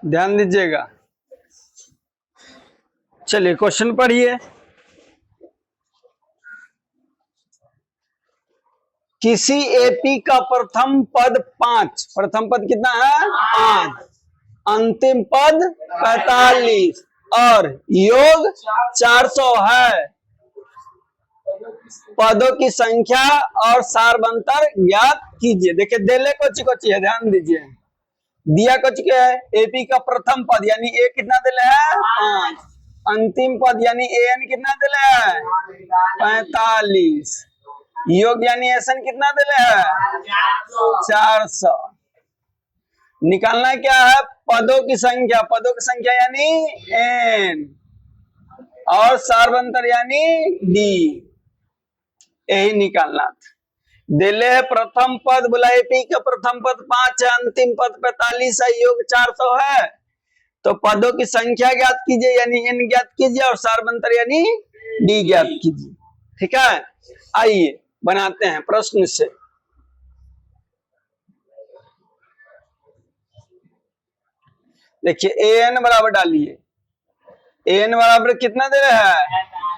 ध्यान दीजिएगा। चलिए क्वेश्चन पढ़िए। किसी एपी का प्रथम पद 5, प्रथम पद कितना है 5, अंतिम पद 45 और योग 400 है। पदों की संख्या और सारबंतर ज्ञात कीजिए। देखिए देले कोची है, ध्यान दीजिए। दिया कुछ क्या है, एपी का प्रथम पद यानी ए कितना दिले है 5, अंतिम पद यानी एन कितना दिले है 45, योग यानी एसन कितना दिले है 400। निकालना क्या है, पदों की संख्या यानी एन और सारबंतर यानी डी, यही निकालना था। दिले है प्रथम पद, बोला एपी का प्रथम पद 5 है, अंतिम पद 45 है, योग 400 है। तो पदों की संख्या ज्ञात कीजिए यानी एन ज्ञात कीजिए और सारबंतर यानी डी ज्ञात कीजिए। ठीक है, आइए बनाते हैं प्रश्न से। देखिए एन बराबर डालिए, एन बराबर कितना दे रहा है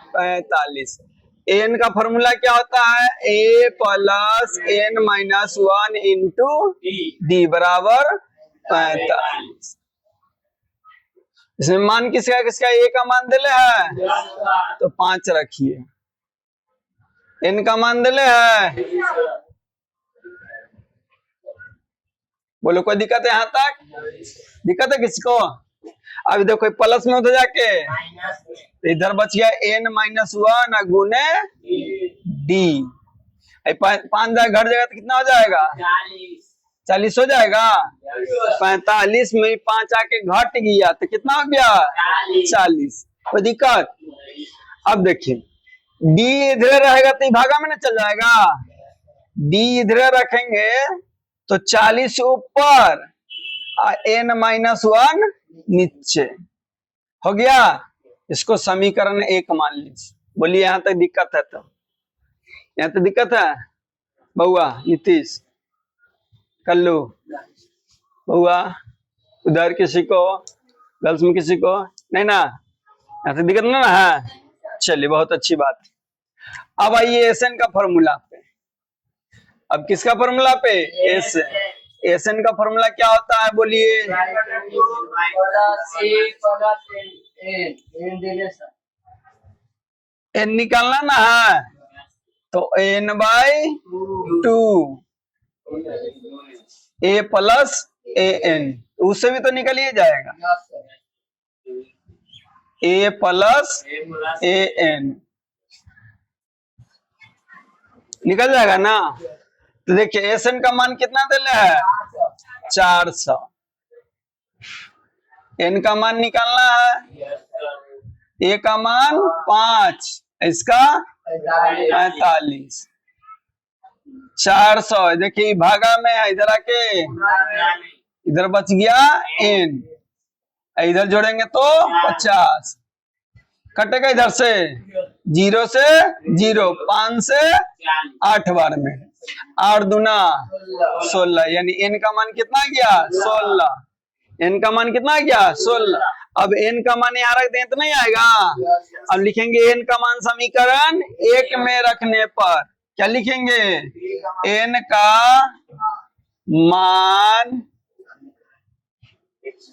45। एन का फॉर्मूला क्या होता है, a plus n minus 1 into d बराबर 45। इसमें मान किसका किसका, ए का मान दिले है तो 5 रखिए, एन का मान दिले है। बोलो कोई दिक्कत है, यहां तक दिक्कत है किसको? अभी देखो प्लस में उधर जाके इधर बच गया एन माइनस 1 गुने डी, 5 घर जगह तो कितना हो जाएगा 40 हो जाएगा। 45 में 5 आके घट गया तो कितना हो गया 40, कोई दिक्कत? अब देखिए डी इधर रहेगा तो भागा में ना चल जाएगा, डी इधर रखेंगे तो 40 ऊपर एन माइनस 1 नीचे हो गया। इसको समीकरण 1 मान लीजिए। बोलिए यहां तक दिक्कत है? तो यहां तक दिक्कत है बउआ, नीतीश, कल्लू, बउआ, उधर किसी को, गर्ल्स में किसी को नहीं ना, यहां तक दिक्कत ना है। चलिए बहुत अच्छी बात। अब आइए एसएन का फॉर्मूला पे। अब किसका फॉर्मूला पे, एसएन का फॉर्मूला क्या होता है बोलिए? एन निकालना ना है तो n by 2 a plus a n, उससे भी तो निकल ही जाएगा, ए प्लस ए एन निकल जाएगा ना। तो देखिए एस एन का मान कितना दिले है 400, एन का मान निकालना है, ए का मान 5, इसका 45, 400। देखिए भागा में है, इधर आके इधर बच गया एन, इधर जोड़ेंगे तो 50, कटेगा इधर से 0 से 0, 5 से 8 बार में, 8 दूना 16, यानी एन का मान कितना गया 16, एन का मान कितना गया 16। अब एन का मान यहाँ रख दें तो नहीं आएगा, अब लिखेंगे एन का मान समीकरण 1 में रखने पर क्या लिखेंगे, एन का मान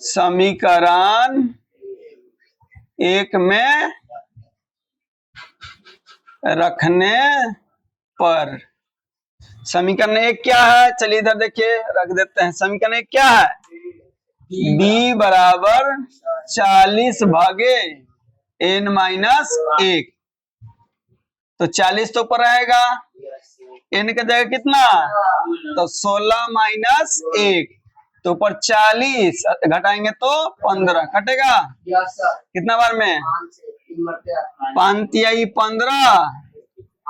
समीकरण 1 में रखने पर। समीकरण 1 क्या है, चलिए इधर देखिए रख देते हैं। समीकरण 1 क्या है, b बराबर 40 भागे n माइनस 1, तो 40 तो ऊपर रहेगा, n का जगह कितना तो 16 माइनस 1, तो ऊपर 40 घटाएंगे तो 15 कटेगा, कितना बार में 5 आई 15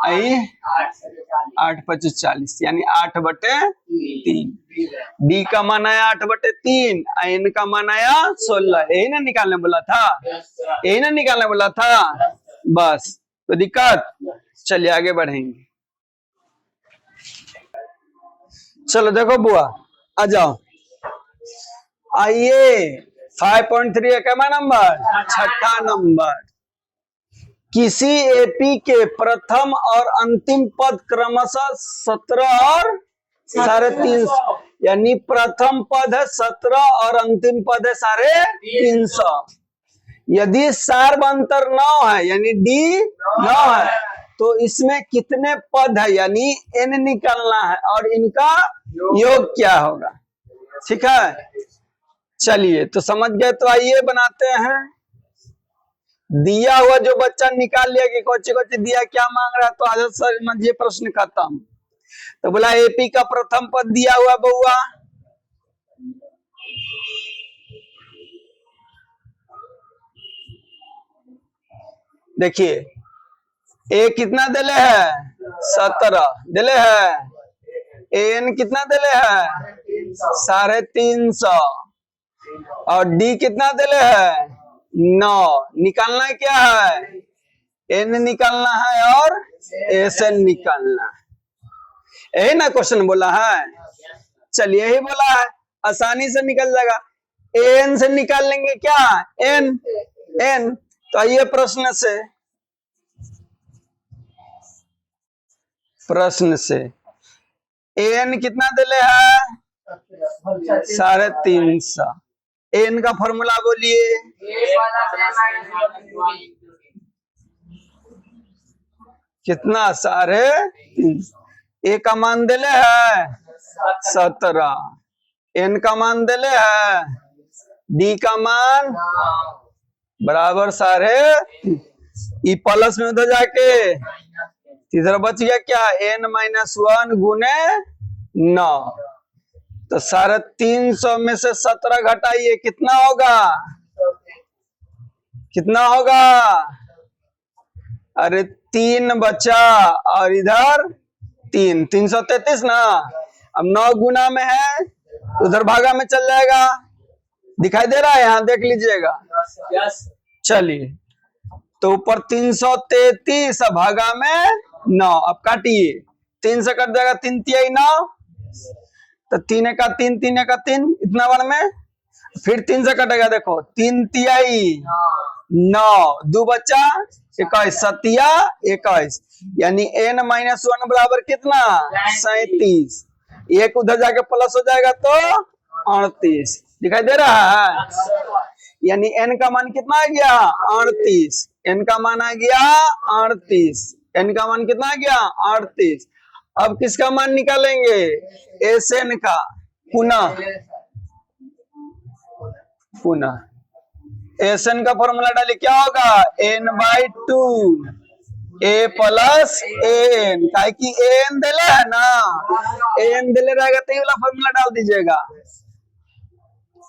आई 8 25 40, यानी 8/3। डी का मान आया 8/3, एन का मान आया 16। यही ना निकालने बोला था, यही ना निकालने बोला था, बस। तो दिक्कत, चलिए आगे बढ़ेंगे। चलो देखो बुआ आ जाओ, आइए 5.3 का नंबर, छठा नंबर। किसी एपी के प्रथम और अंतिम पद क्रमशः 17 और 350, यानी प्रथम पद है 17 और अंतिम पद है 350। यदि सार्वंतर 9 है, यानी डी 9 है, तो इसमें कितने पद है, यानी n निकालना है और इनका योग क्या होगा। ठीक है, चलिए तो समझ गए। तो आइए बनाते हैं। दिया हुआ जो बच्चा निकाल लिया कि कोची कोची दिया क्या मांग रहा है, तो आदत सर समझिए प्रश्न खत्म। तो बोला एपी का प्रथम पद दिया हुआ बउआ, देखिए ए कितना दिले है 17 दिले है, एन कितना दिले है 350, और डी कितना दिले है 9। निकालना क्या है, एन निकालना है और एस एन निकालना है। यही ना क्वेश्चन बोला है, चलिए यही बोला है, आसानी से निकल जाएगा। एन से निकाल लेंगे क्या, एन एन। तो आइए प्रश्न से एन कितना दिले है 350। एन का फॉर्मूला बोलिए, कितना 350। ए का मान दिले है 17, एन का मान दिले है, डी का मान बराबर 350। ई प्लस में उधर जाके तीसरा बच गया क्या, n-1 गुने 9। तो 350 में से 17 घटाइए, कितना होगा, कितना होगा, अरे 3 बचा और इधर 3, 333 ना। अब 9 गुना में है तो उधर भागा में चल जाएगा, दिखाई दे रहा है, यहाँ देख लीजिएगा। चलिए तो ऊपर 333 भागा में 9, अब काटिए, 3 से कट जाएगा, 3 तिहाई 9, तो 3 का 3, 3 का 3, इतना बार में फिर 3 से कटेगा, देखो 3 तिहाई 9, 2 बच्चा 21, 7 21, यानी n-1 बराबर कितना 37। एक उधर जाके प्लस हो जाएगा तो 38, दिखाई दे रहा है, यानी n का मान कितना आ गया 38, n का मान आ गया 38, n का मान कितना आ गया 38। अब किसका मान निकालेंगे, एस एन का, पुनः एस एन का फॉर्मूला डालिए, क्या होगा n/2 a प्लस एन, काहे कि एन दिले है ना, एन दिले रहेगा तो ये वाला फॉर्मूला डाल दीजिएगा।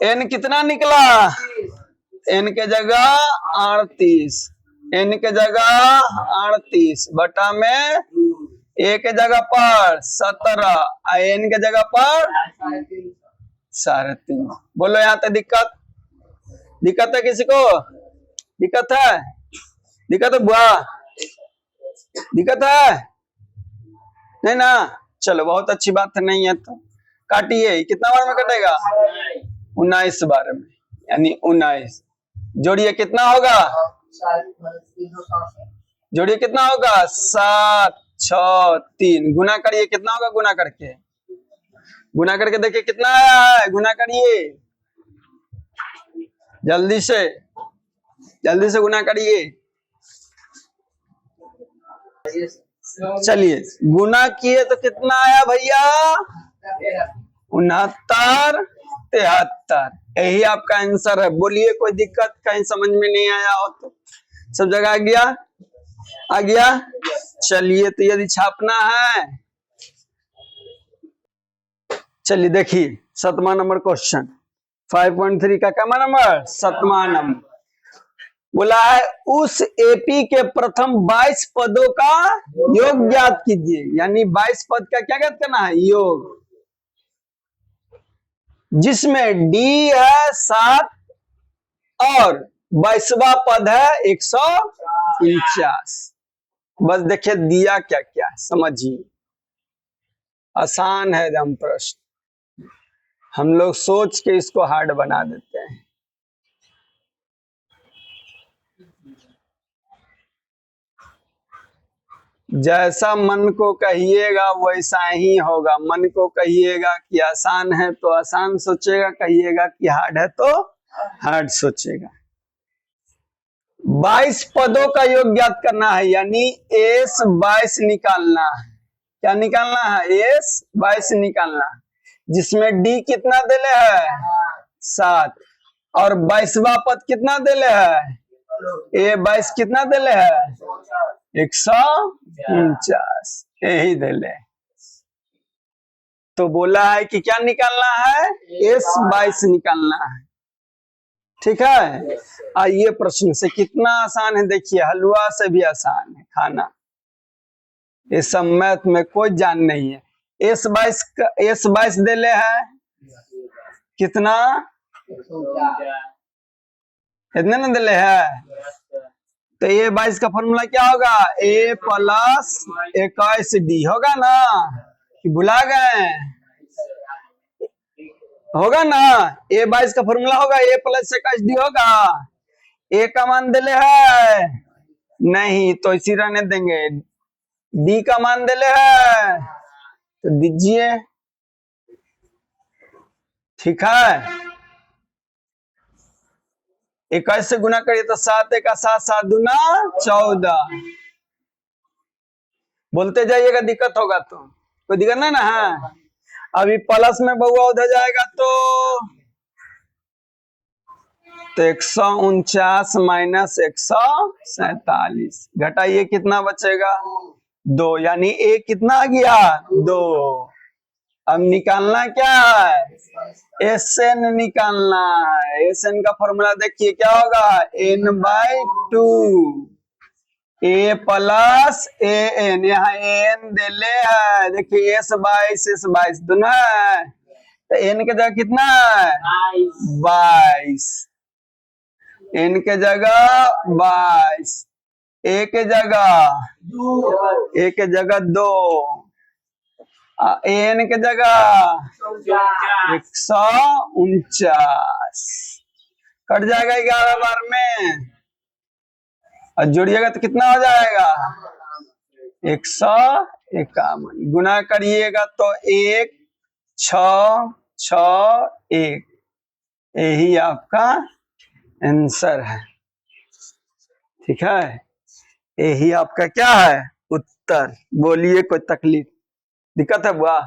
एन कितना निकला, एन के जगह 38, एन के जगह 38 बटा में ए के जगह पर 17, एन के जगह पर 350। बोलो यहाँ तक दिक्कत है किसी को, दिक्कत है बुआ, दिक्कत है नहीं ना, चलो बहुत अच्छी बात है, नहीं है तो काटिए, कितना बार में कटेगा 19 बार में, यानी 19। जोड़िए कितना होगा, जोड़िए कितना होगा 7 6 3, गुना करिए कितना होगा, गुना करके देखिए कितना आया है, गुना करिए जल्दी से गुना करिए। चलिए गुना किए तो कितना आया भैया 69 73, यही आपका आंसर है। बोलिए कोई दिक्कत, कहीं समझ में नहीं आया हो तो सब जगह आ गया। चलिए तो यदि छापना है, चलिए देखिए 7वां नंबर क्वेश्चन, 5.3 का क्या नंबर 7वां नंबर। बोला है उस एपी के प्रथम 22 पदों का योग ज्ञात कीजिए, यानी 22 पद का क्या ज्ञात करना है, योग, जिसमें डी है 7 और 22वां पद है 149। बस देखिए दिया क्या क्या है, समझिए, आसान है एकदम प्रश्न। हम लोग सोच के इसको हार्ड बना देते हैं। जैसा मन को कहिएगा वैसा ही होगा। मन को कहिएगा कि आसान है तो आसान सोचेगा, कहिएगा कि हार्ड है तो हार्ड सोचेगा। 22 पदों का योग ज्ञात करना है, यानी एस 22 निकालना है। क्या निकालना है? एस 22 निकालना है, जिसमें डी कितना देले है? 7। और 22वां पद कितना देले है? ए 22 कितना देले है? 149, यही देले। तो बोला है कि क्या निकालना है? एस 22 निकालना है। ठीक है। आइए प्रश्न से, कितना आसान है देखिए, हलवा से भी आसान है खाना। ये सब मैथ में कोई जान नहीं है। एस 22 देले है कितना? इतने ना देले है। तो ए 22 का फॉर्मूला क्या होगा? ए प्लस 21 डी होगा ना, कि भुला गए? होगा ना। ए 22 का फॉर्मूला होगा ए प्लस 21 डी होगा। ए का मान देले है नहीं, तो इसी रहने देंगे। डी का मान देले है तो दीजिए। ठीक है। 21 से गुना करिए तो 7 1 7 7 दूना 14। बोलते जाइएगा, दिक्कत होगा तो कोई दिक्कत नहीं ना है। अभी प्लस में बउआ उधर जाएगा तो 149 माइनस 147, घटाइए कितना बचेगा? 2, यानी ए कितना आ गया? 2। अब निकालना क्या है? एस एन निकालना है। एस एन का फॉर्मूला देखिए क्या होगा? n/2 A plus a N. यहाँ एन देले है, देखिए एस 22 दोनों है, तो एन के जगह कितना है? 22। एन के जगह 22, ए के जगह 2, एन के जगह 149। कट जाएगा 11 बार में, और जोड़िएगा तो कितना हो जाएगा? 151। गुना करिएगा तो 1 6 6 1, यही आपका आंसर है। ठीक है, यही आपका क्या है? उत्तर। बोलिए, कोई तकलीफ दिक्कत है बुआ?